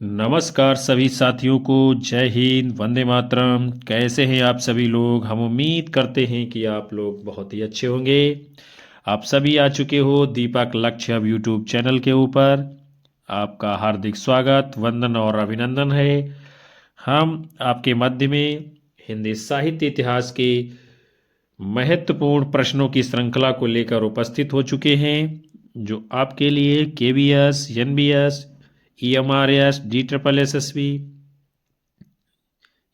नमस्कार सभी साथियों को। जय हिंद, वंदे मातरम। कैसे हैं आप सभी लोग? हम उम्मीद करते हैं कि आप लोग बहुत ही अच्छे होंगे। आप सभी आ चुके हो दीपक लक्ष्य अब यूट्यूब चैनल के ऊपर। आपका हार्दिक स्वागत, वंदन और अभिनंदन है। हम आपके मध्य में हिंदी साहित्य इतिहास के महत्वपूर्ण प्रश्नों की श्रृंखला को लेकर उपस्थित हो चुके हैं, जो आपके लिए KVS, NBS, EMRS, D triple SSB,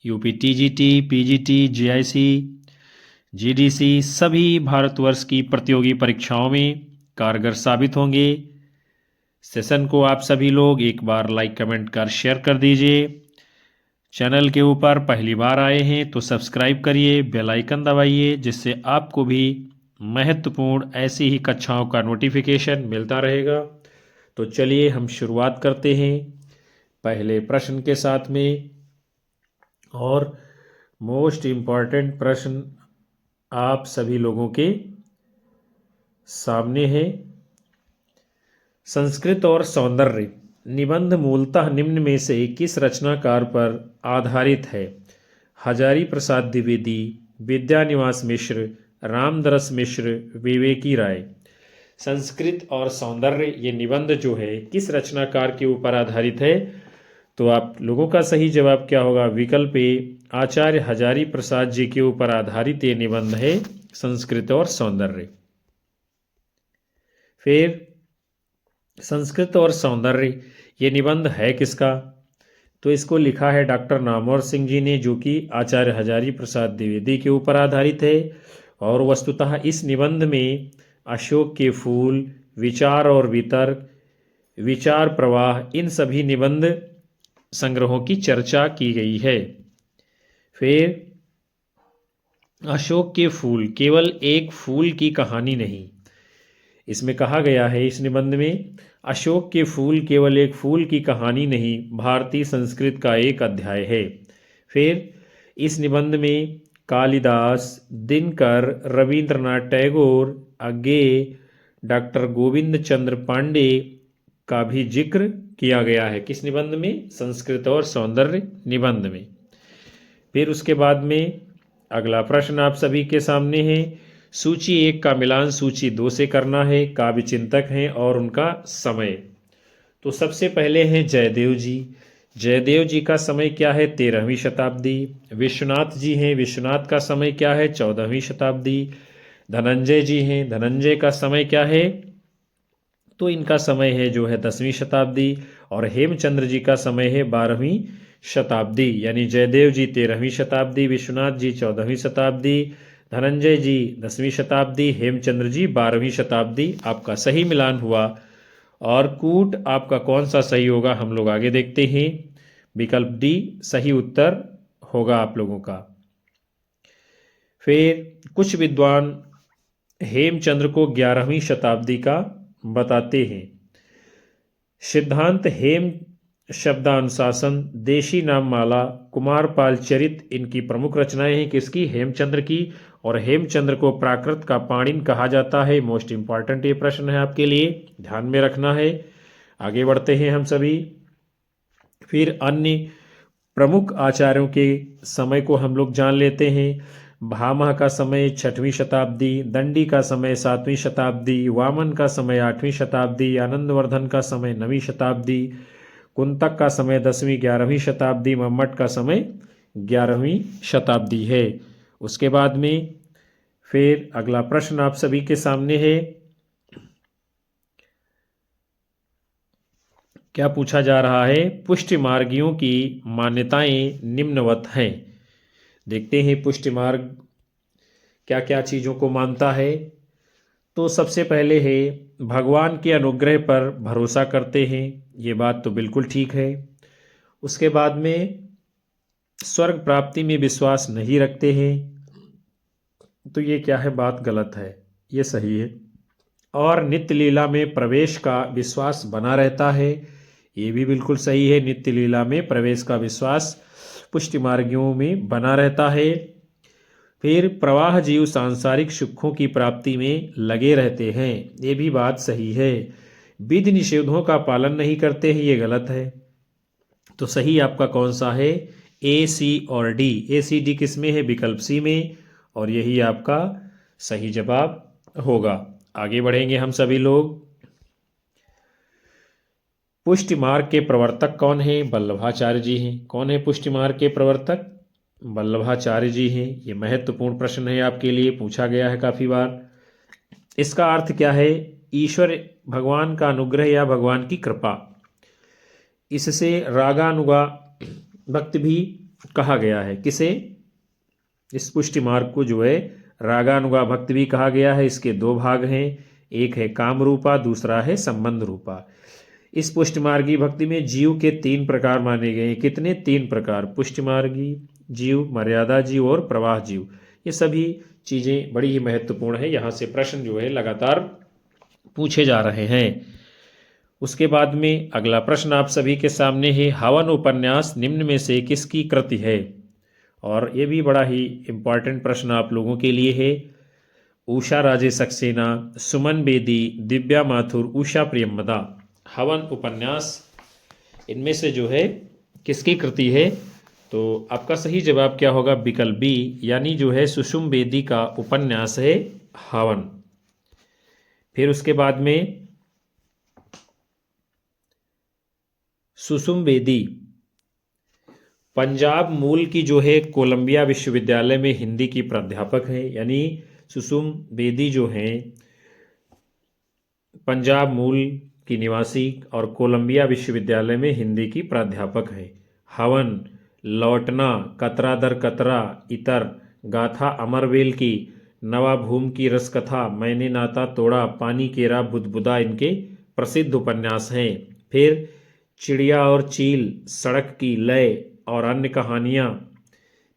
UP TGT, PGT, GIC, GDC सभी भारतवर्ष की प्रतियोगी परीक्षाओं में कारगर साबित होंगे। सेशन को आप सभी लोग एक बार लाइक, कमेंट कर शेयर कर दीजिए। चैनल के ऊपर पहली बार आए हैं तो सब्सक्राइब करिए, बेल आइकन दबाइए, जिससे आपको भी महत्वपूर्ण ऐसी ही कक्षाओं का नोटिफिकेशन मिलता रहेगा। तो चलिए हम शुरुआत करते हैं पहले प्रश्न के साथ में। और मोस्ट इम्पॉर्टेंट प्रश्न आप सभी लोगों के सामने है। संस्कृत और सौंदर्य निबंध मूलतः निम्न में से किस रचनाकार पर आधारित है? हजारी प्रसाद द्विवेदी, विद्यानिवास मिश्र, रामदरस मिश्र, विवेकी राय। संस्कृत और सौंदर्य ये निबंध जो है किस रचनाकार के ऊपर आधारित है? तो आप लोगों का सही जवाब क्या होगा? विकल्प ए, आचार्य हजारी प्रसाद जी के ऊपर आधारित ये निबंध है संस्कृत और सौंदर्य। फिर संस्कृत और सौंदर्य ये निबंध है किसका? तो इसको लिखा है डॉक्टर नामवर सिंह जी ने, जो कि आचार्य हजारी प्रसाद द्विवेदी के ऊपर आधारित है। और वस्तुतः इस निबंध में अशोक के फूल, विचार और वितर्क, विचार प्रवाह, इन सभी निबंध संग्रहों की चर्चा की गई है। फिर अशोक के फूल केवल एक फूल की कहानी नहीं, इसमें कहा गया है इस निबंध में, अशोक के फूल केवल एक फूल की कहानी नहीं, भारतीय संस्कृत का एक अध्याय है। फिर इस निबंध में कालिदास, दिनकर, रविंद्रनाथ टैगोर, अज्ञेय, डॉक्टर गोविंद चंद्र पांडे का भी जिक्र किया गया है। किस निबंध में? संस्कृत और सौंदर्य निबंध में। फिर उसके बाद में अगला प्रश्न आप सभी के सामने है। सूची 1 का मिलान सूची 2 से करना है। काव्य चिंतक हैं और उनका समय। तो सबसे पहले हैं जयदेव जी। जयदेव जी का समय क्या है? 13वीं शताब्दी। विश्वनाथ जी हैं, विश्वनाथ का समय क्या है? 14वीं शताब्दी। धनंजय जी हैं, धनंजय का समय क्या है? तो इनका समय है जो है 10वीं शताब्दी। और हेमचंद्र जी का समय है 12वीं शताब्दी। यानी जयदेव जी 13वीं शताब्दी, विश्वनाथ जी 14वीं शताब्दी, धनंजय जी 10वीं शताब्दी, हेमचंद्र जी 12वीं शताब्दी। आपका सही मिलान हुआ। और कूट आपका कौन सा सही होगा हम लोग आगे देखते हैं। विकल्प डी सही उत्तर होगा आप लोगों का। फिर कुछ विद्वान हेमचंद्र को 11वीं शताब्दी का बताते हैं। सिद्धांत हेम, शब्दानुशासन, देशी नाम माला, कुमारपाल चरित इनकी प्रमुख रचनाएं हैं। किसकी? हेमचंद्र की। और हेमचंद्र को प्राकृत का पाणिन कहा जाता है। मोस्ट इंपॉर्टेंट ये प्रश्न है आपके लिए, ध्यान में रखना है। आगे बढ़ते हैं हम सभी। फिर अन्य प्रमुख आचार्यों के समय को हम लोग जान लेते हैं। भामह का समय 6वीं शताब्दी, दंडी का समय 7वीं शताब्दी, वामन का समय 8वीं शताब्दी, आनंदवर्धन का समय 9वीं शताब्दी, कुंतक का समय 10वीं 11वीं शताब्दी, मम्मट का समय 11वीं शताब्दी है। उसके बाद में फिर अगला प्रश्न आप सभी के सामने है। क्या पूछा जा रहा है? पुष्टि मार्गियों की मान्यताएं निम्नवत हैं। देखते हैं पुष्टि मार्ग क्या क्या चीज़ों को मानता है। तो सबसे पहले है भगवान के अनुग्रह पर भरोसा करते हैं। ये बात तो बिल्कुल ठीक है। उसके बाद में स्वर्ग प्राप्ति में विश्वास नहीं रखते हैं। तो ये क्या है? बात गलत है, ये सही है। और नित्य लीला में प्रवेश का विश्वास बना रहता है। ये भी बिल्कुल सही है। नित्य लीला में प्रवेश का विश्वास पुष्टि मार्गियों में बना रहता है। फिर प्रवाह जीव सांसारिक सुखों की प्राप्ति में लगे रहते हैं। ये भी बात सही है। विधि निषेधों का पालन नहीं करते हैं, ये गलत है। तो सही आपका कौन सा है? ए, सी और डी। ए, सी, डी किस में है? विकल्प सी में, और यही आपका सही जवाब होगा। आगे बढ़ेंगे हम सभी लोग। पुष्टि मार्ग के प्रवर्तक कौन है? वल्लभाचार्य जी हैं। कौन है पुष्टि मार्ग के प्रवर्तक? वल्लभाचार्य जी हैं। ये महत्वपूर्ण प्रश्न है, आपके लिए पूछा गया है काफी बार। इसका अर्थ क्या है? ईश्वर भगवान का अनुग्रह या भगवान की कृपा। इससे रागानुगा भक्त भी कहा गया है। किसे? इस पुष्टि मार्ग को जो है रागानुगा भक्त भी कहा गया है। इसके दो भाग हैं, एक है काम रूपा, दूसरा है संबंध रूपा। इस पुष्टि मार्गी भक्ति में जीव के 3 प्रकार माने गए हैं। कितने? 3 प्रकार। पुष्टि मार्गी जीव, मर्यादा जीव और प्रवाह जीव। ये सभी चीजें बड़ी ही महत्वपूर्ण है, यहाँ से प्रश्न जो है लगातार पूछे जा रहे हैं। उसके बाद में अगला प्रश्न आप सभी के सामने है, हवन उपन्यास निम्न में से किसकी कृति है? और ये भी बड़ा ही इंपॉर्टेंट प्रश्न आप लोगों के लिए है। उषा राजे सक्सेना, सुमन बेदी, दिव्या माथुर, उषा प्रियमदा। हवन उपन्यास इनमें से जो है किसकी कृति है? तो आपका सही जवाब क्या होगा? विकल्प बी, यानी जो है सुषुम बेदी का उपन्यास है हवन। फिर उसके बाद में सुषुम बेदी पंजाब मूल की जो है कोलंबिया विश्वविद्यालय में हिंदी की प्राध्यापक हैं। यानी सुषुम बेदी जो हैं पंजाब मूल की निवासी और कोलंबिया विश्वविद्यालय में हिंदी की प्राध्यापक हैं। हवन, लौटना, कतरा दर कतरा, इतर, गाथा अमरवेल की, नवाभूम की रसकथा, मैंने नाता तोड़ा, पानी केरा, बुदबुदा इनके प्रसिद्ध उपन्यास हैं। फिर चिड़िया और चील, सड़क की लय और अन्य कहानियाँ,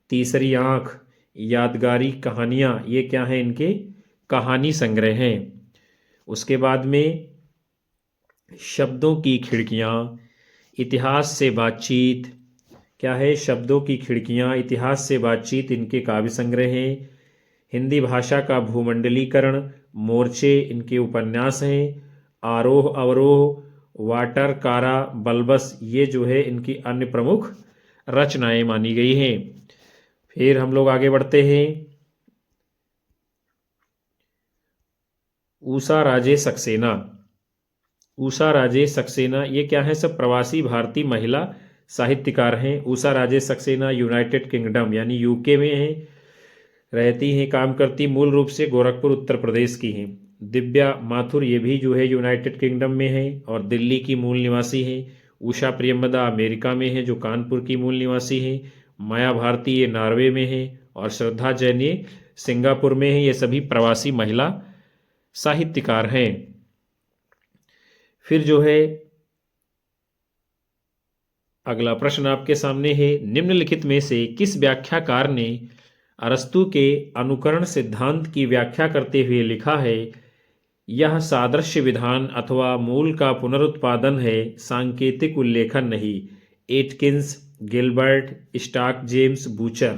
तीसरी आँख, यादगारी कहानियाँ, ये क्या हैं? इनके कहानी संग्रह हैं। उसके बाद में शब्दों की खिड़कियाँ, इतिहास से बातचीत, क्या है? शब्दों की खिड़कियाँ, इतिहास से बातचीत इनके काव्य संग्रह हैं। हिंदी भाषा का भूमंडलीकरण, मोर्चे इनके उपन्यास हैं। आरोह अवरोह, वाटर, कारा, बलबस, ये जो है इनकी अन्य प्रमुख रचनाएं मानी गई हैं। फिर हम लोग आगे बढ़ते हैं। उषा राजे सक्सेना, उषा राजे सक्सेना ये क्या है? सब प्रवासी भारतीय महिला साहित्यकार हैं। उषा राजे सक्सेना यूनाइटेड किंगडम यानी यूके में हैं, रहती हैं, काम करती, मूल रूप से गोरखपुर उत्तर प्रदेश की हैं। दिव्या माथुर ये भी जो है यूनाइटेड किंगडम में है और दिल्ली की मूल निवासी है। उषा प्रियमदा अमेरिका में है, जो कानपुर की मूल निवासी है। माया भारती ये नॉर्वे में है और श्रद्धा जैन ये सिंगापुर में है। ये सभी प्रवासी महिला साहित्यकार हैं। फिर जो है अगला प्रश्न आपके सामने है, निम्नलिखित में से किस व्याख्याकार ने अरस्तु के अनुकरण सिद्धांत की व्याख्या करते हुए लिखा है, यह सादृश्य विधान अथवा मूल का पुनरुत्पादन है, सांकेतिक उल्लेखन नहीं? Atkins, Gilbert, stock, James, butcher.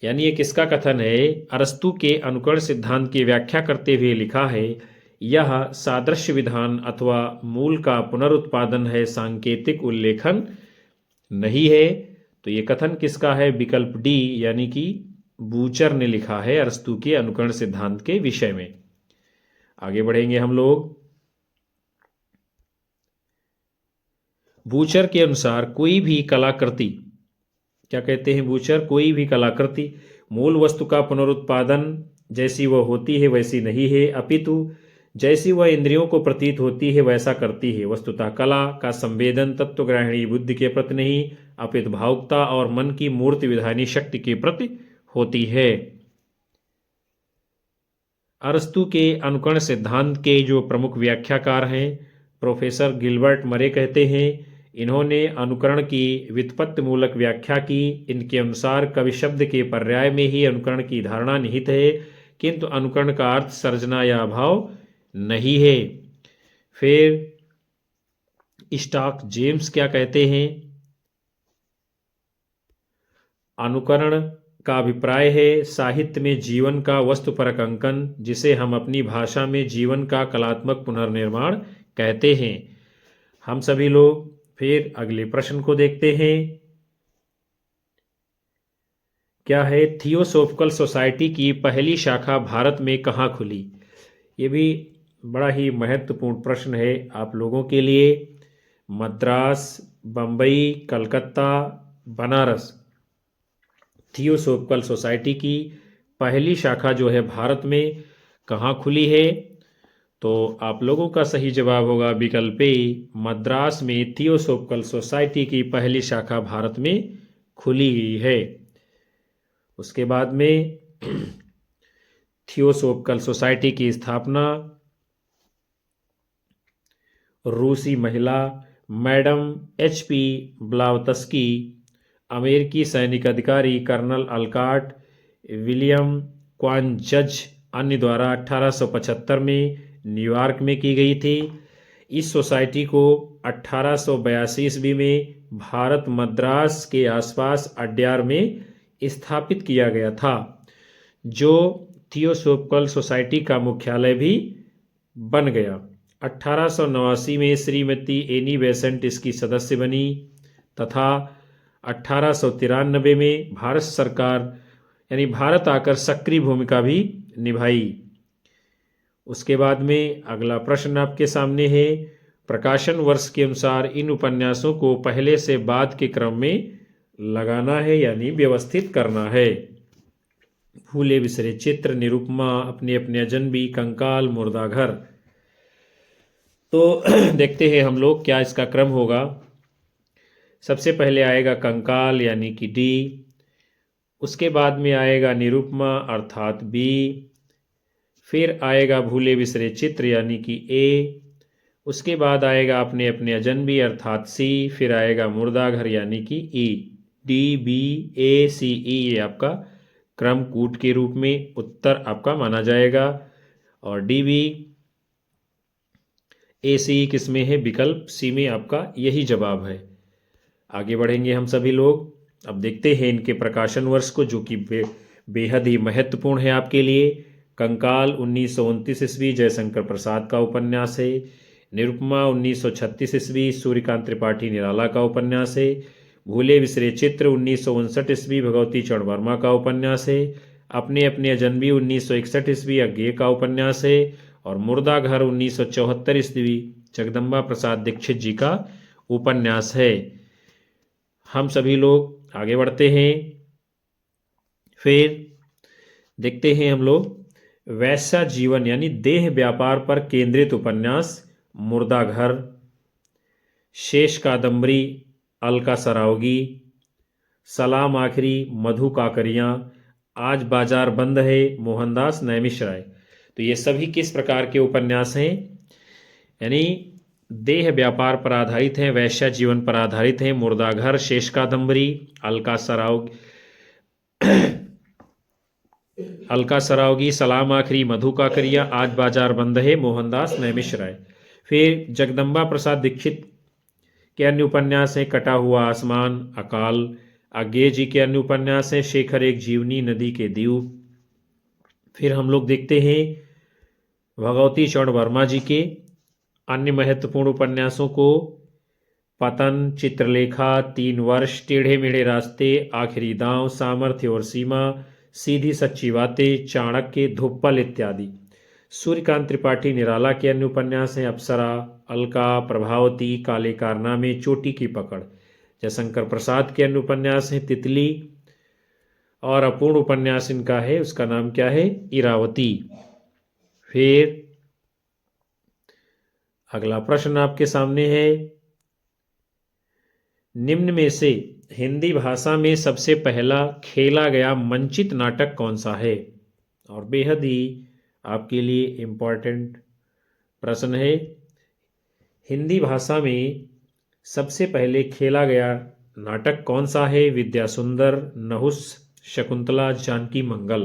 यानी ये किसका कथन है? अरस्तु के अनुकरण सिद्धांत की व्याख्या करते हुए लिखा है, यह सादृश्य विधान अथवा मूल का पुनरुत्पादन है, सांकेतिक उल्लेखन नहीं है। तो ये कथन किसका है? विकल्प डी, यानी कि बूचर ने लिखा है अरस्तु के अनुकरण सिद्धांत के विषय में। आगे बढ़ेंगे हम लोग। बूचर के अनुसार कोई भी कलाकृति, क्या कहते हैं बूचर? कोई भी कलाकृति मूल वस्तु का पुनरुत्पादन जैसी वह होती है वैसी नहीं है, अपितु जैसी वह इंद्रियों को प्रतीत होती है वैसा करती है। वस्तुतः कला का संवेदन तत्वग्राहिणी बुद्धि के प्रति नहीं, अपितु भावुकता और मन की मूर्ति विधानी शक्ति के प्रति होती है। अरस्तु के अनुकरण सिद्धांत के जो प्रमुख व्याख्याकार हैं प्रोफेसर गिलबर्ट मरे कहते हैं, इन्होंने अनुकरण की व्युत्पत्ति मूलक व्याख्या की। इनके अनुसार कवि शब्द के पर्याय में ही अनुकरण की धारणा निहित है, किंतु अनुकरण का अर्थ सर्जना या अभाव नहीं है। फिर स्टॉक जेम्स क्या कहते हैं? अनुकरण का अभिप्राय है साहित्य में जीवन का वस्तुपरक अंकन, जिसे हम अपनी भाषा में जीवन का कलात्मक पुनर्निर्माण कहते हैं। हम सभी लोग फिर अगले प्रश्न को देखते हैं। क्या है? थियोसॉफिकल सोसाइटी की पहली शाखा भारत में कहाँ खुली? ये भी बड़ा ही महत्वपूर्ण प्रश्न है आप लोगों के लिए। मद्रास, बम्बई, कलकत्ता, बनारस। थियोसॉफिकल सोसाइटी की पहली शाखा जो है भारत में कहाँ खुली है? तो आप लोगों का सही जवाब होगा विकल्प ए, मद्रास में थियोसॉफिकल सोसाइटी की पहली शाखा भारत में खुली गई है। उसके बाद में थियोसॉफिकल सोसाइटी की स्थापना रूसी महिला मैडम HP ब्लावत्स्की, अमेरिकी सैनिक अधिकारी कर्नल अल्काट विलियम क्वानजज अन्य द्वारा 1875 में न्यूयॉर्क में की गई थी। इस सोसाइटी को 1882 ईस्वी में भारत मद्रास के आसपास अड्यार में स्थापित किया गया था, जो थियोसॉफिकल सोसाइटी का मुख्यालय भी बन गया। 1889 में श्रीमती एनी बेसेंट इसकी सदस्य बनी तथा 1893 में भारत सरकार यानी भारत आकर सक्रिय भूमिका भी निभाई। उसके बाद में अगला प्रश्न आपके सामने है। प्रकाशन वर्ष के अनुसार इन उपन्यासों को पहले से बाद के क्रम में लगाना है यानी व्यवस्थित करना है। भूले बिसरे चित्र, निरुपमा, अपने अपने अजनबी, कंकाल, मुर्दाघर। तो देखते हैं हम लोग क्या इसका क्रम होगा। सबसे पहले आएगा कंकाल यानी कि डी, उसके बाद में आएगा निरुपमा अर्थात बी, फिर आएगा भूले बिसरे चित्र यानी कि ए, उसके बाद आएगा अपने अपने अजनबी अर्थात सी, फिर आएगा मुर्दाघर यानी कि ई। DBACE ये आपका क्रम कूट के रूप में उत्तर आपका माना जाएगा और DBACE किस में है? विकल्प सी में आपका यही जवाब है। आगे बढ़ेंगे हम सभी लोग। अब देखते हैं इनके प्रकाशन वर्ष को, जो कि बेहद ही महत्वपूर्ण है आपके लिए। कंकाल 1929 ईस्वी जयशंकर प्रसाद का उपन्यास है। निरुपमा 1936 ईस्वी सूर्यकांत त्रिपाठी निराला का उपन्यास है। भूले बिसरे चित्र 1959 ईस्वी भगवती चरण वर्मा का उपन्यास है। अपने अपने अजनबी 1961 ईस्वी अज्ञे का उपन्यास है और मुर्दाघर 1974 ईस्वी जगदम्बा प्रसाद दीक्षित जी का उपन्यास है। हम सभी लोग आगे बढ़ते हैं। फिर देखते हैं हम लोग वैश्या जीवन यानी देह व्यापार पर केंद्रित उपन्यास मुर्दाघर, शेष कादम्बरी अलका सरावगी, सलाम आखिरी मधु काकरिया, आज बाजार बंद है मोहनदास नैमिषराय। तो ये सभी किस प्रकार के उपन्यास हैं? यानी देह व्यापार पर आधारित हैं, वैश्या जीवन पर आधारित हैं। मुर्दाघर, शेष कादम्बरी, अलका सरावगी, सलाम आखिरी मधु काकरिया, आज बाजार बंद है मोहनदास नैमिषराय। फिर जगदम्बा प्रसाद दीक्षित के अन्य उपन्यास हैं कटा हुआ आसमान, अकाल। अज्ञे जी के अन्य उपन्यास हैं शेखर एक जीवनी, नदी के द्वीप। फिर हम लोग देखते हैं भगवती चरण वर्मा जी के अन्य महत्वपूर्ण उपन्यासों को। पतन, चित्रलेखा, 3 वर्ष, टेढ़े मेढ़े रास्ते, आखिरी दांव, सामर्थ्य और सीमा, सीधी सच्ची बातें, चाणक्य, धुप्पल इत्यादि। सूर्यकांत त्रिपाठी निराला के अन्य उपन्यास हैं अप्सरा, अलका, प्रभावती, काले कारनामे, चोटी की पकड़। जयशंकर प्रसाद के अन्य उपन्यास हैं तितली और अपूर्ण उपन्यास इनका है, उसका नाम क्या है? इरावती। फिर अगला प्रश्न आपके सामने है, निम्न में से हिंदी भाषा में सबसे पहला खेला गया मंचित नाटक कौन सा है? और बेहद ही आपके लिए इम्पॉर्टेंट प्रश्न है। हिंदी भाषा में सबसे पहले खेला गया नाटक कौन सा है? विद्यासुंदर, नहुस, शकुंतला, जानकी मंगल।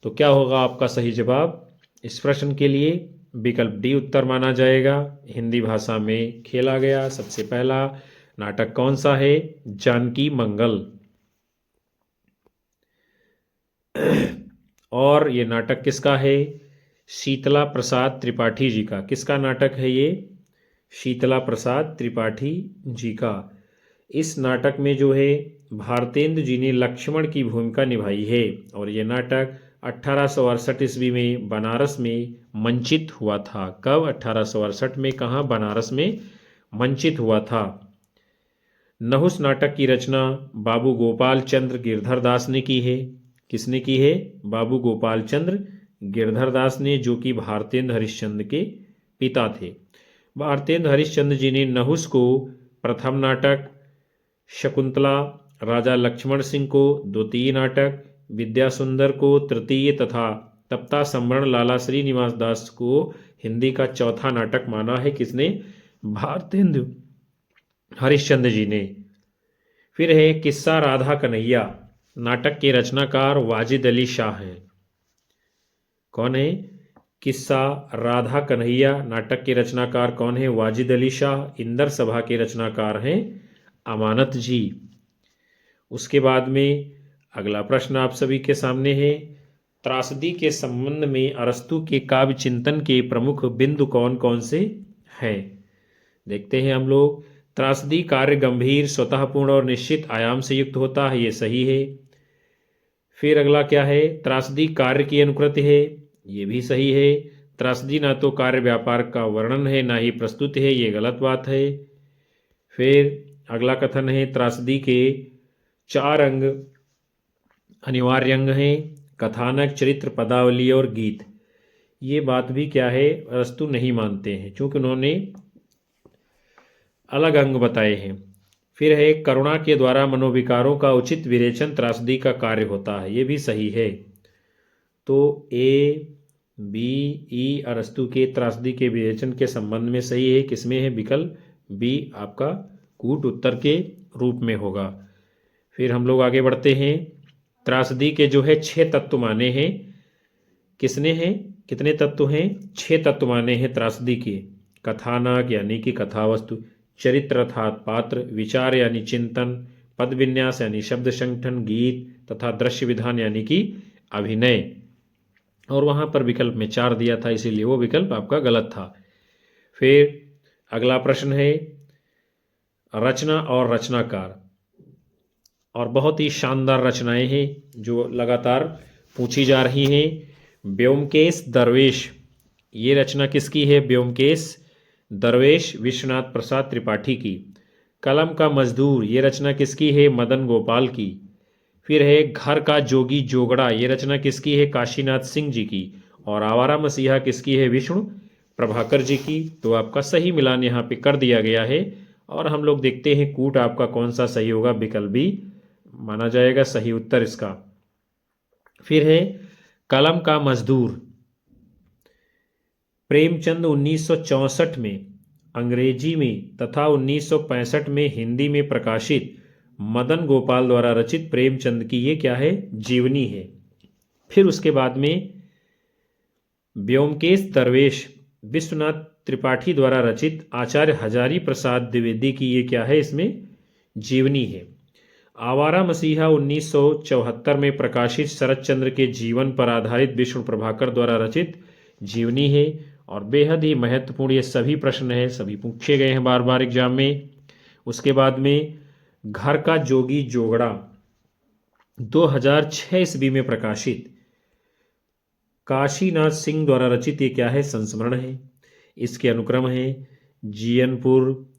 तो क्या होगा आपका सही जवाब इस प्रश्न के लिए? विकल्प डी उत्तर माना जाएगा। हिंदी भाषा में खेला गया सबसे पहला नाटक कौन सा है? जानकी मंगल। और ये नाटक किसका है? शीतला प्रसाद त्रिपाठी जी का। किसका नाटक है ये? शीतला प्रसाद त्रिपाठी जी का। इस नाटक में जो है भारतेंदु जी ने लक्ष्मण की भूमिका निभाई है और ये नाटक 1868 ईस्वी में बनारस में मंचित हुआ था। कब? 1868 में। कहाँ? बनारस में मंचित हुआ था। नहुस नाटक की रचना बाबू गोपाल चंद्र गिरधर दास ने की है। किसने की है? बाबू गोपाल चंद्र गिरधर दास ने, जो कि भारतेंद्र हरिश्चंद्र के पिता थे। भारतेंद्र हरिश्चंद्र जी ने नहुस को प्रथम नाटक, शकुंतला राजा लक्ष्मण सिंह को द्वितीय नाटक, विद्यासुंदर को तृतीय तथा तप्ता संवरण लाला श्रीनिवास दास को हिंदी का चौथा नाटक माना है। किसने? भारतेंद्र हरिश्चंद्र जी ने। फिर है किस्सा राधा कन्हैया। नाटक के रचनाकार वाजिद अली शाह हैं। कौन है? किस्सा राधा कन्हैया नाटक के रचनाकार कौन है? वाजिद अली शाह। इंदर सभा के रचनाकार हैं अमानत जी। उसके बाद में अगला प्रश्न आप सभी के सामने है, त्रासदी के संबंध में अरस्तु के काव्य चिंतन के प्रमुख बिंदु कौन कौन से हैं? देखते हैं हम लोग। त्रासदी कार्य गंभीर, स्वतःपूर्ण और निश्चित आयाम से युक्त होता है, ये सही है। फिर अगला क्या है? त्रासदी कार्य की अनुकृति है, ये भी सही है। त्रासदी ना तो कार्य व्यापार का वर्णन है ना ही प्रस्तुति है, ये गलत बात है। फिर अगला कथन है, त्रासदी के 4 अंग अनिवार्य अंग हैं, कथानक, चरित्र, पदावली और गीत। ये बात भी क्या है? अरस्तु नहीं मानते हैं, क्योंकि उन्होंने अलग अंग बताए हैं। फिर है करुणा के द्वारा मनोविकारों का उचित विरेचन त्रासदी का कार्य होता है, ये भी सही है। तो ए, बी, ई अरस्तु के त्रासदी के विरेचन के संबंध में सही है। किसमें है? विकल्प बी आपका कूट उत्तर के रूप में होगा। फिर हम लोग आगे बढ़ते हैं। त्रासदी के जो है 6 तत्व माने हैं। किसने हैं? कितने तत्व हैं? 6 तत्व माने हैं त्रासदी के। कथानक यानी कि कथा वस्तु, चरित्र अर्थात पात्र, विचार यानी चिंतन, पद विन्यास यानी शब्द संगठन, गीत तथा दृश्य विधान यानी कि अभिनय। और वहां पर विकल्प में 4 दिया था, इसीलिए वो विकल्प आपका गलत था। फिर अगला प्रश्न है रचना और रचनाकार। और बहुत ही शानदार रचनाएं हैं जो लगातार पूछी जा रही हैं। ब्योमकेश दरवेश, ये रचना किसकी है? ब्योमकेश दरवेश विश्वनाथ प्रसाद त्रिपाठी की। कलम का मजदूर, ये रचना किसकी है? मदन गोपाल की। फिर है घर का जोगी जोगड़ा, ये रचना किसकी है? काशीनाथ सिंह जी की। और आवारा मसीहा किसकी है? विष्णु प्रभाकर जी की। तो आपका सही मिलान यहाँ पे कर दिया गया है। और हम लोग देखते हैं कूट आपका कौन सा सही होगा। विकल्प बी माना जाएगा सही उत्तर इसका। फिर है कलम का मजदूर। प्रेमचंद 1964 में अंग्रेजी में तथा 1965 में हिंदी में प्रकाशित मदन गोपाल द्वारा रचित प्रेमचंद की ये क्या है? जीवनी है। फिर उसके बाद में ब्योमकेश दरवेश विश्वनाथ त्रिपाठी द्वारा रचित आचार्य हजारी प्रसाद द्विवेदी की ये क्या है? इसमें जीवनी है। आवारा मसीहा 1974 में प्रकाशित शरद चंद्र के जीवन पर आधारित विष्णु प्रभाकर द्वारा रचित जीवनी है। और बेहद ही महत्वपूर्ण ये सभी प्रश्न हैं, सभी पूछे गए हैं बार बार एग्जाम में। उसके बाद में घर का जोगी जोगड़ा 2006 ईस्वी में प्रकाशित काशीनाथ सिंह द्वारा रचित ये क्या है? संस्मरण है। इसके अनुक्रम है जियनपुर,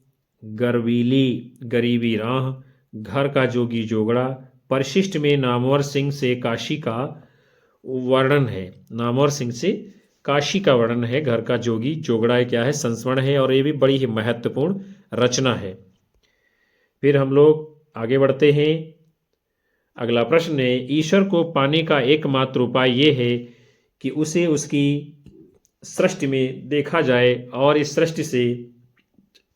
गरवीली गरीबी राह, घर का जोगी जोगड़ा। परिशिष्ट में नामवर सिंह से काशी का वर्णन है। नामवर सिंह से काशी का वर्णन है। घर का जोगी जोगड़ा क्या है? संस्मरण है। और ये भी बड़ी ही महत्वपूर्ण रचना है। फिर हम लोग आगे बढ़ते हैं। अगला प्रश्न है ईश्वर को पाने का एकमात्र उपाय ये है कि उसे उसकी सृष्टि में देखा जाए और इस सृष्टि से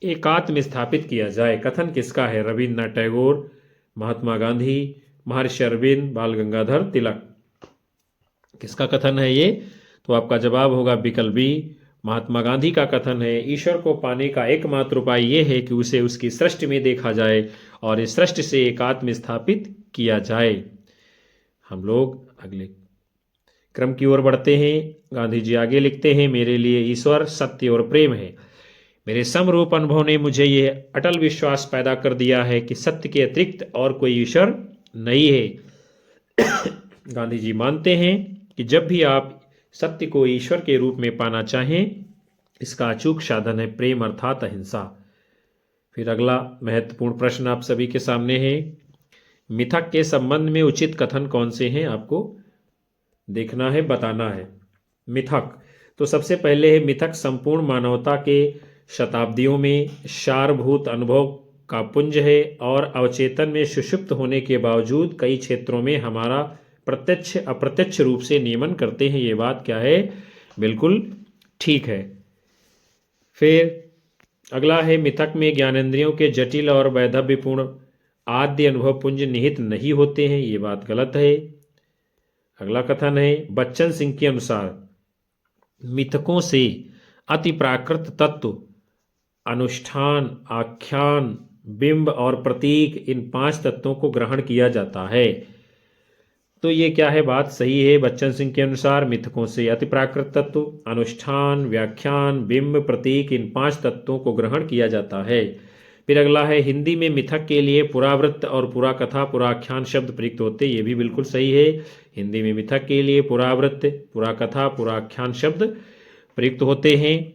एकात्म स्थापित किया जाए। कथन किसका है? रविन्द्रनाथ टैगोर, महात्मा गांधी, महर्षि अरविंद, बाल गंगाधर तिलक। किसका कथन है ये? तो आपका जवाब होगा विकल्प बी, महात्मा गांधी का कथन है। ईश्वर को पाने का एकमात्र उपाय ये है कि उसे उसकी सृष्टि में देखा जाए और इस सृष्टि से एकात्म स्थापित किया जाए। हम लोग अगले क्रम की ओर बढ़ते हैं। गांधी जी आगे लिखते हैं, मेरे लिए ईश्वर सत्य और प्रेम है। मेरे समरूप अनुभव ने मुझे ये अटल विश्वास पैदा कर दिया है कि सत्य के अतिरिक्त और कोई ईश्वर नहीं है। गांधी जी मानते हैं कि जब भी आप सत्य को ईश्वर के रूप में पाना चाहें, इसका अचूक साधन है प्रेम अर्थात अहिंसा। फिर अगला महत्वपूर्ण प्रश्न आप सभी के सामने है, मिथक के संबंध में उचित कथन कौन से हैं आपको देखना है, बताना है। मिथक तो सबसे पहले है, मिथक संपूर्ण मानवता के शताब्दियों में सारभूत अनुभव का पुंज है और अवचेतन में सुषुप्त होने के बावजूद कई क्षेत्रों में हमारा प्रत्यक्ष अप्रत्यक्ष रूप से नियमन करते हैं। ये बात क्या है, बिल्कुल ठीक है। फिर अगला है, मिथक में ज्ञानेंद्रियों के जटिल और वैधव्यपूर्ण आद्य अनुभव पुंज निहित नहीं होते हैं। ये बात गलत है। अगला कथन है, बच्चन सिंह के अनुसार मिथकों से अति प्राकृत तत्व अनुष्ठान, आख्यान, बिंब और प्रतीक, इन 5 तत्वों को ग्रहण किया जाता है। तो ये क्या है, बात सही है। बच्चन सिंह के अनुसार मिथकों से अति प्राकृत तत्व, अनुष्ठान, व्याख्यान, बिंब, प्रतीक, इन 5 तत्वों को ग्रहण किया जाता है। फिर अगला है, हिंदी में मिथक के लिए पुरावृत्त और पुराकथा, पुराख्यान शब्द प्रयुक्त होते। ये भी बिल्कुल सही है। हिंदी में मिथक के लिए पुरावृत्त, पुराकथा, पुराख्यान शब्द प्रयुक्त होते हैं।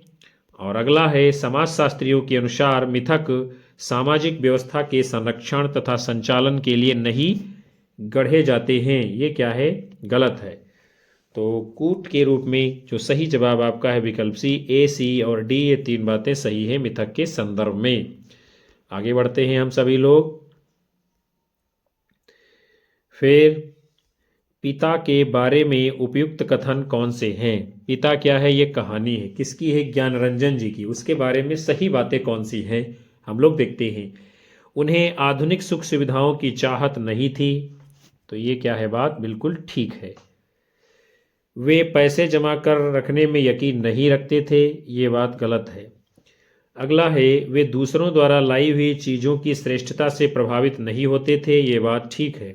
और अगला है, समाजशास्त्रियों के अनुसार मिथक सामाजिक व्यवस्था के संरक्षण तथा संचालन के लिए नहीं गढ़े जाते हैं। ये क्या है, गलत है। तो कूट के रूप में जो सही जवाब आपका है विकल्प सी, ए, सी और डी, ये 3 बातें सही है मिथक के संदर्भ में। आगे बढ़ते हैं हम सभी लोग। फिर पिता के बारे में उपयुक्त कथन कौन से हैं। पिता क्या है, ये कहानी है, किसकी है, ज्ञानरंजन जी की। उसके बारे में सही बातें कौन सी हैं हम लोग देखते हैं। उन्हें आधुनिक सुख सुविधाओं की चाहत नहीं थी। तो ये क्या है, बात बिल्कुल ठीक है। वे पैसे जमा कर रखने में यकीन नहीं रखते थे। ये बात गलत है। अगला है, वे दूसरों द्वारा लाई हुई चीज़ों की श्रेष्ठता से प्रभावित नहीं होते थे। ये बात ठीक है।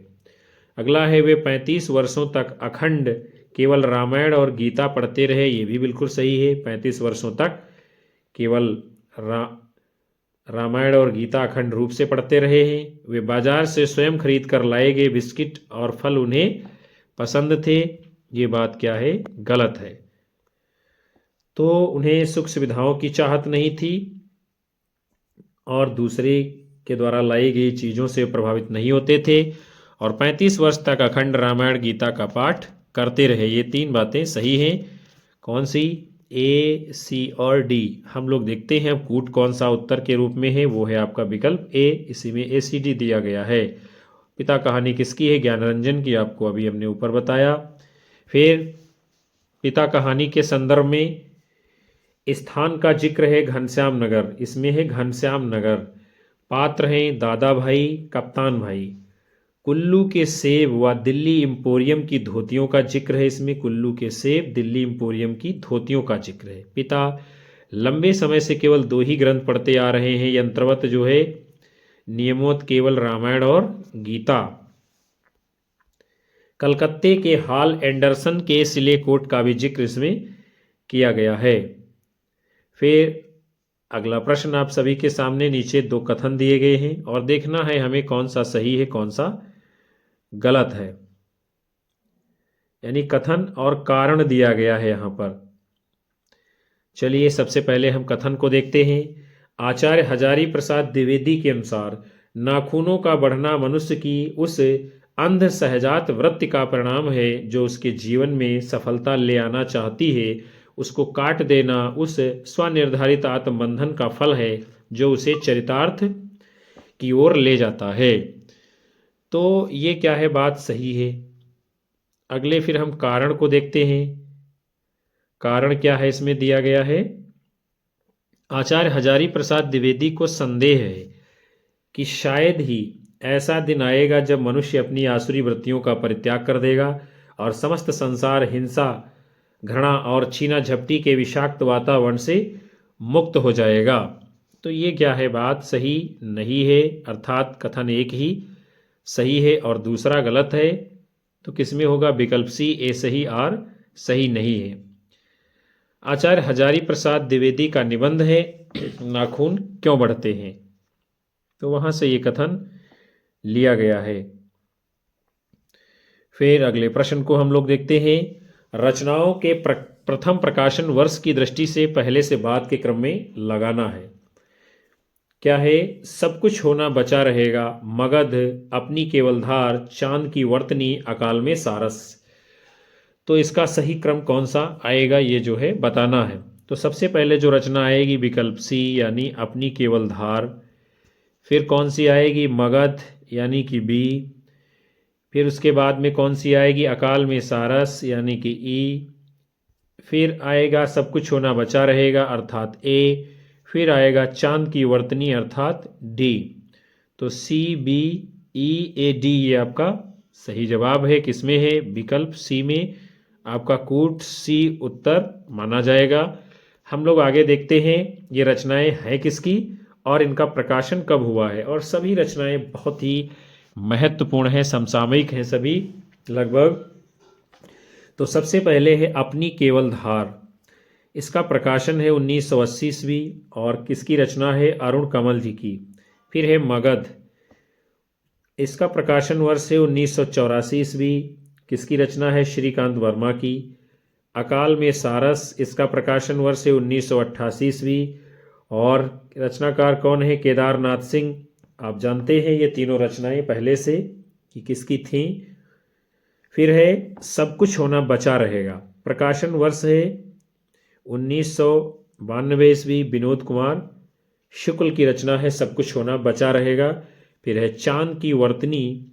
अगला है, वे 35 वर्षों तक अखंड केवल रामायण और गीता पढ़ते रहे। ये भी बिल्कुल सही है। 35 वर्षों तक केवल रामायण और गीता अखंड रूप से पढ़ते रहे हैं। वे बाजार से स्वयं खरीद कर लाए गए बिस्किट और फल उन्हें पसंद थे। ये बात क्या है, गलत है। तो उन्हें सुख सुविधाओं की चाहत नहीं थी और दूसरे के द्वारा लाई गई चीज़ों से प्रभावित नहीं होते थे और 35 वर्ष तक अखंड रामायण गीता का पाठ करते रहे। ये 3 बातें सही हैं। कौन सी, ए, सी और डी। हम लोग देखते हैं अब कूट कौन सा उत्तर के रूप में है। वो है आपका विकल्प ए। इसी में ए, सी, डी दिया गया है। पिता कहानी किसकी है, ज्ञानरंजन की, आपको अभी हमने ऊपर बताया। फिर पिता कहानी के संदर्भ में स्थान का जिक्र है घनश्याम नगर। इसमें है घनश्याम नगर। पात्र हैं दादा भाई, कप्तान भाई। कुल्लू के सेब व दिल्ली इम्पोरियम की धोतियों का जिक्र है। इसमें कुल्लू के सेब, दिल्ली इम्पोरियम की धोतियों का जिक्र है। पिता लंबे समय से केवल 2 ही ग्रंथ पढ़ते आ रहे हैं, यंत्रवत जो है, नियमोत केवल रामायण और गीता। कलकत्ते के हॉल एंडरसन के सिलेकोट का भी जिक्र इसमें किया गया है। फिर अगला प्रश्न आप सभी के सामने, नीचे 2 कथन दिए गए हैं और देखना है हमें कौन सा सही है कौन सा गलत है। यानी कथन और कारण दिया गया है यहां पर। चलिए सबसे पहले हम कथन को देखते हैं। आचार्य हजारी प्रसाद द्विवेदी के अनुसार नाखूनों का बढ़ना मनुष्य की उस अंध सहजात वृत्ति का परिणाम है जो उसके जीवन में सफलता ले आना चाहती है। उसको काट देना उस स्वनिर्धारित आत्मबंधन का फल है जो उसे चरितार्थ की ओर ले जाता है। तो ये क्या है, बात सही है। अगले फिर हम कारण को देखते हैं। कारण क्या है इसमें दिया गया है। आचार्य हजारी प्रसाद द्विवेदी को संदेह है कि शायद ही ऐसा दिन आएगा जब मनुष्य अपनी आसुरी वृत्तियों का परित्याग कर देगा और समस्त संसार हिंसा, घृणा और छीना झपटी के विषाक्त वातावरण से मुक्त हो जाएगा। तो ये क्या है, बात सही नहीं है, अर्थात कथन एक ही सही है और दूसरा गलत है। तो किसमें होगा, विकल्प सी, ए सही और सही नहीं है। आचार्य हजारी प्रसाद द्विवेदी का निबंध है नाखून क्यों बढ़ते हैं। तो वहाँ से ये कथन लिया गया है। फिर अगले प्रश्न को हम लोग देखते हैं। रचनाओं के प्रथम प्रकाशन वर्ष की दृष्टि से पहले से बाद के क्रम में लगाना है। क्या है? सब कुछ होना बचा रहेगा, मगध, अपनी केवलधार, चांद की वर्तनी, अकाल में सारस। तो इसका सही क्रम कौन सा आएगा ये जो है बताना है। तो सबसे पहले जो रचना आएगी विकल्प सी यानी अपनी केवलधार। फिर कौन सी आएगी? मगध यानी कि बी। फिर उसके बाद में कौन सी आएगी? अकाल में सारस यानी कि ई। फिर आएगा सब कुछ होना बचा रहेगा अर्थात ए। फिर आएगा चांद की वर्तनी अर्थात डी। तो सी, बी, ई, ए, डी ये आपका सही जवाब है। किसमें है? विकल्प सी में आपका कूट सी उत्तर माना जाएगा। हम लोग आगे देखते हैं ये रचनाएं हैं किसकी और इनका प्रकाशन कब हुआ है। और सभी रचनाएं बहुत ही महत्वपूर्ण हैं, समसामयिक हैं सभी लगभग। तो सबसे पहले है अपनी केवलधार। इसका प्रकाशन है 1980 ईस्वी और किसकी रचना है? अरुण कमल जी की। फिर है मगध, इसका प्रकाशन वर्ष है 1984 ईस्वी। किसकी रचना है? श्रीकांत वर्मा की। अकाल में सारस, इसका प्रकाशन वर्ष है 1988 ईस्वी और रचनाकार कौन है? केदारनाथ सिंह। आप जानते हैं ये तीनों रचनाएं पहले से कि किसकी थीं। फिर है सब कुछ होना बचा रहेगा, प्रकाशन वर्ष है 1992 ईस्वी, विनोद कुमार शुक्ल की रचना है सब कुछ होना बचा रहेगा। फिर है चांद की वर्तनी,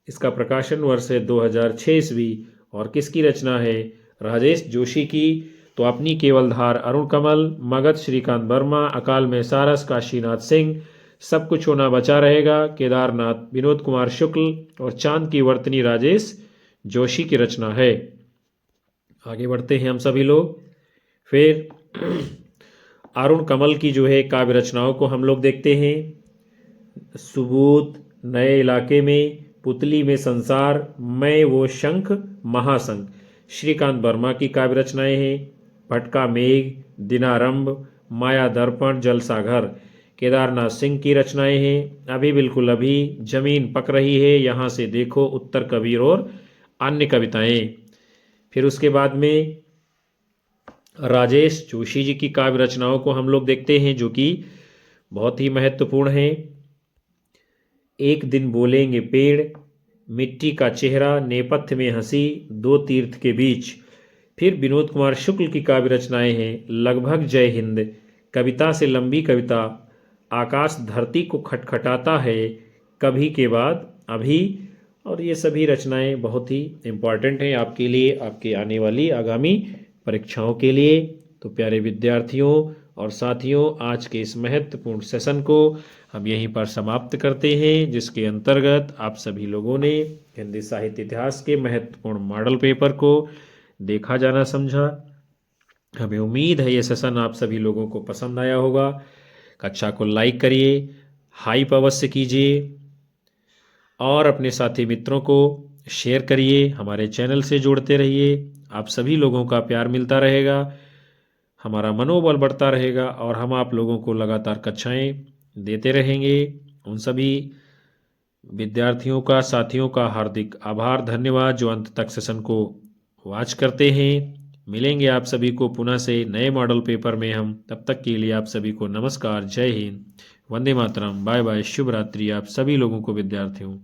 इसका प्रकाशन वर्ष है 2006 ईस्वी और किसकी रचना है? राजेश जोशी की। तो अपनी केवलधार अरुण कमल, मगध श्रीकांत वर्मा, अकाल में सारस काशीनाथ सिंह, सब कुछ होना बचा रहेगा केदारनाथ विनोद कुमार शुक्ल और चांद की वर्तनी राजेश जोशी की रचना है। आगे बढ़ते हैं हम सभी लोग। फिर अरुण कमल की जो है काव्य रचनाओं को हम लोग देखते हैं। सुबूत, नए इलाके में, पुतली में संसार, मैं वो शंख, महाशंख श्रीकांत वर्मा की काव्य रचनाएं हैं। भटका मेघ, दिनारंभ, माया दर्पण, जलसाघर केदारनाथ सिंह की रचनाएं हैं। अभी बिल्कुल अभी, जमीन पक रही है, यहाँ से देखो, उत्तर कबीर और अन्य कविताएं। फिर उसके बाद में राजेश जोशी जी की काव्य रचनाओं को हम लोग देखते हैं जो कि बहुत ही महत्वपूर्ण हैं। एक दिन बोलेंगे पेड़, मिट्टी का चेहरा, नेपथ्य में हंसी, दो तीर्थ के बीच। फिर विनोद कुमार शुक्ल की काव्य रचनाएं हैं लगभग जय हिंद, कविता से लंबी कविता, आकाश धरती को खटखटाता है, कभी के बाद अभी। और ये सभी रचनाएं बहुत ही इम्पॉर्टेंट हैं आपके लिए, आपके आने वाली आगामी परीक्षाओं के लिए। तो प्यारे विद्यार्थियों और साथियों, आज के इस महत्वपूर्ण सेशन को हम यहीं पर समाप्त करते हैं, जिसके अंतर्गत आप सभी लोगों ने हिंदी साहित्य इतिहास के महत्वपूर्ण मॉडल पेपर को देखा, जाना, समझा। हमें उम्मीद है ये सेशन आप सभी लोगों को पसंद आया होगा। कक्षा को लाइक करिए, हाइप अवश्य कीजिए और अपने साथी मित्रों को शेयर करिए। हमारे चैनल से जुड़ते रहिए। आप सभी लोगों का प्यार मिलता रहेगा, हमारा मनोबल बढ़ता रहेगा और हम आप लोगों को लगातार कक्षाएं देते रहेंगे। उन सभी विद्यार्थियों का, साथियों का हार्दिक आभार, धन्यवाद जो अंत तक सेशन को वॉच करते हैं। मिलेंगे आप सभी को पुनः से नए मॉडल पेपर में हम। तब तक के लिए आप सभी को नमस्कार, जय हिंद, वंदे मातरम, बाय बाय, शुभ रात्रि आप सभी लोगों को विद्यार्थियों।